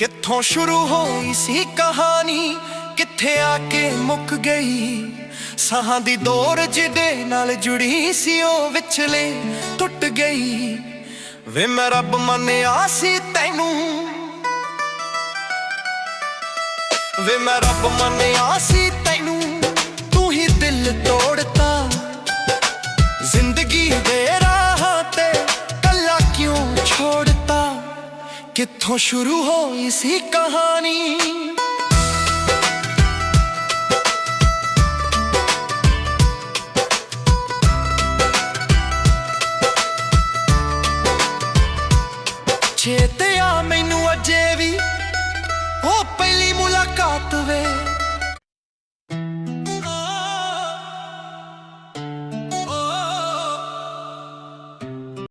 ਕਿੱਥੋਂ ਸ਼ੁਰੂ ਹੋਈ ਸੀ ਕਹਾਣੀ, ਕਿੱਥੇ ਆ ਕੇ ਮੁੱਕ ਗਈ। ਸਾਹਾਂ ਦੀ ਦੌਰ ਜਿਹਦੇ ਨਾਲ ਜੁੜੀ ਸੀ ਉਹ ਵਿਚਲੇ ਟੁੱਟ ਗਈ। ਵੇ ਮੈਂ ਰੱਬ ਮੰਨਿਆ ਸੀ ਤੈਨੂੰ, ਵੇ ਮੈਂ ਰੱਬ ਮੰਨਿਆ ਸੀ ਤੈਨੂੰ, ਤੂੰ ਹੀ ਦਿਲ ਤੋੜਤਾ। ਜ਼ਿੰਦਗੀ ਦੇ ਰਾਹ ਤੇ ਕੱਲਾ ਕਿਉਂ ਛੋੜਤਾ। ਕਿੱਥੋਂ ਸ਼ੁਰੂ ਹੋਈ ਸੀ ਕਹਾਣੀ।